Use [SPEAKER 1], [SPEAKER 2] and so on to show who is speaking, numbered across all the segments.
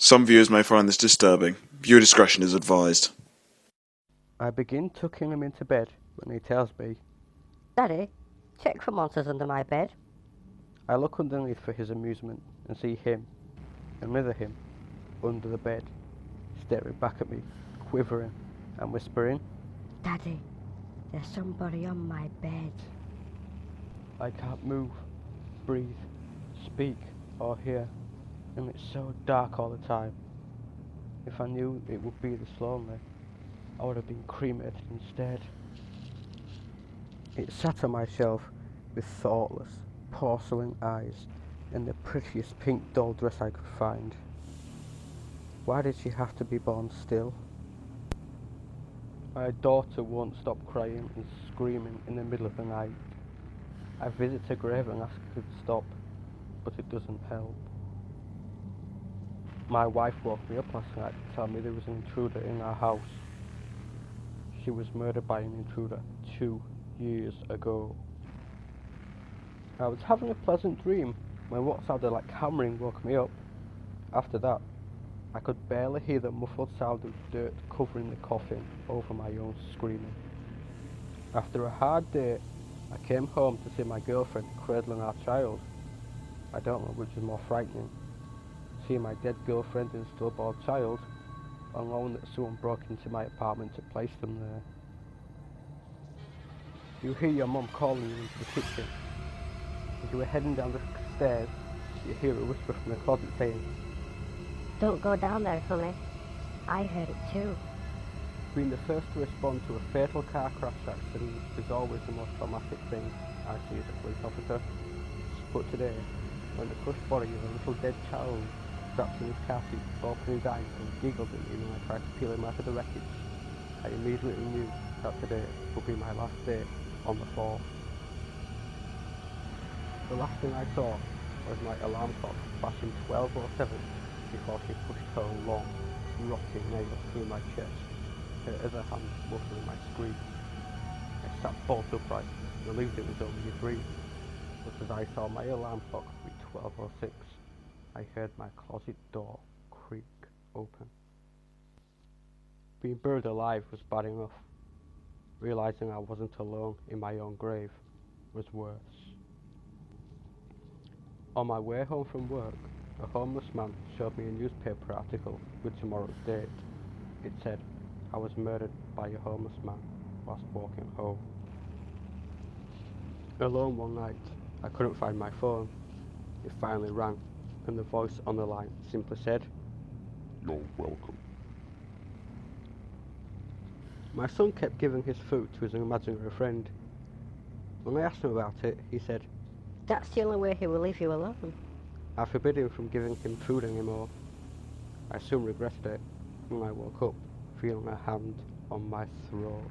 [SPEAKER 1] Some viewers may find this disturbing. Viewer discretion is advised.
[SPEAKER 2] I begin tucking him into bed when he tells me.
[SPEAKER 3] Daddy, check for monsters under my bed.
[SPEAKER 2] I look underneath for his amusement and see him, another him, under the bed, staring back at me, quivering and whispering.
[SPEAKER 3] Daddy, there's somebody on my bed.
[SPEAKER 2] I can't move, breathe, speak or hear, and it's so dark all the time. If I knew it would be this lonely, I would have been cremated instead. It sat on my shelf with thoughtless, porcelain eyes and the prettiest pink doll dress I could find. Why did she have to be born still? My daughter won't stop crying and screaming in the middle of the night. I visit her grave and ask her to stop, but it doesn't help. My wife woke me up last night to tell me there was an intruder in our house. She was murdered by an intruder 2 years ago. I was having a pleasant dream when what sounded like hammering woke me up. After that, I could barely hear the muffled sound of dirt covering the coffin over my own screaming. After a hard day, I came home to see my girlfriend cradling our child. I don't know which is more frightening, seeing my dead girlfriend and stillborn child, or knowing that someone broke into my apartment to place them there. You hear your mum calling you into the kitchen. As you were heading down the stairs, you hear a whisper from the closet saying,
[SPEAKER 3] Don't go down there, honey. I heard it too.
[SPEAKER 2] being the first to respond to a fatal car crash accident is always the most traumatic thing I see as a police officer. But today, when the crushed body of a little dead child wrapped in his car seat opened his eyes and giggled at me when I tried to peel him out of the wreckage, I immediately knew that today would be my last day on the force. The last thing I saw was my alarm clock flashing 12:07 before she pushed her long, rotting nail through my chest, her other hand muffling my scream. I sat bolt upright, believed it was only a dream, but as I saw my alarm clock be 12:06, I heard my closet door creak open. Being buried alive was bad enough. Realising I wasn't alone in my own grave was worse. On my way home from work, a homeless man showed me a newspaper article with tomorrow's date. It said, I was murdered by a homeless man whilst walking home. Alone one night, I couldn't find my phone. It finally rang, and the voice on the line simply said,
[SPEAKER 4] You're welcome.
[SPEAKER 2] My son kept giving his food to his imaginary friend. When I asked him about it, he said,
[SPEAKER 3] That's the only way he will leave you alone.
[SPEAKER 2] I forbid him from giving him food anymore. I soon regretted it when I woke up, feeling a hand on my throat.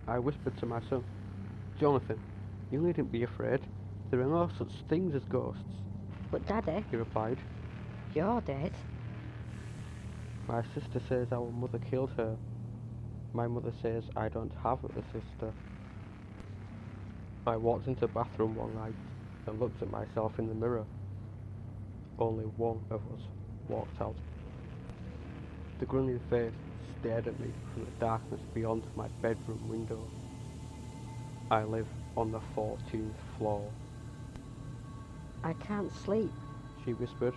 [SPEAKER 2] I whispered to my son, Jonathan, you needn't be afraid. There are no such things as ghosts.
[SPEAKER 3] But Daddy,
[SPEAKER 2] He replied,
[SPEAKER 3] you're dead.
[SPEAKER 2] my sister says our mother killed her. My mother says I don't have a sister. I walked into the bathroom one night and looked at myself in the mirror. Only one of us walked out. The grinning face stared at me from the darkness beyond my bedroom window. I live on the 14th floor,
[SPEAKER 3] I can't sleep.
[SPEAKER 2] she whispered,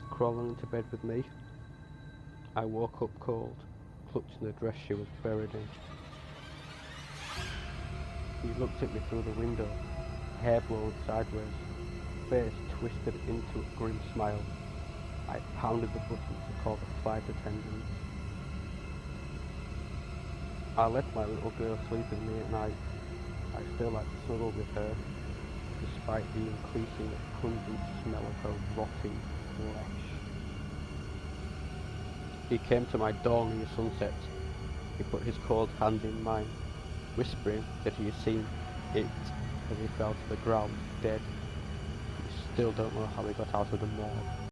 [SPEAKER 2] crawling into bed with me. I woke up cold, clutching the dress she was buried in. He looked at me through the window, hair blown sideways, face twisted into a grim smile. I pounded the button to call the flight attendant. I let my little girl sleep with me at night. I still like to snuggle with her, despite the increasing pungent smell of her rotting flesh. He came to my door near sunset. He put his cold hand in mine, whispering that he had seen it as he fell to the ground dead. We still don't know how he got out of the morgue.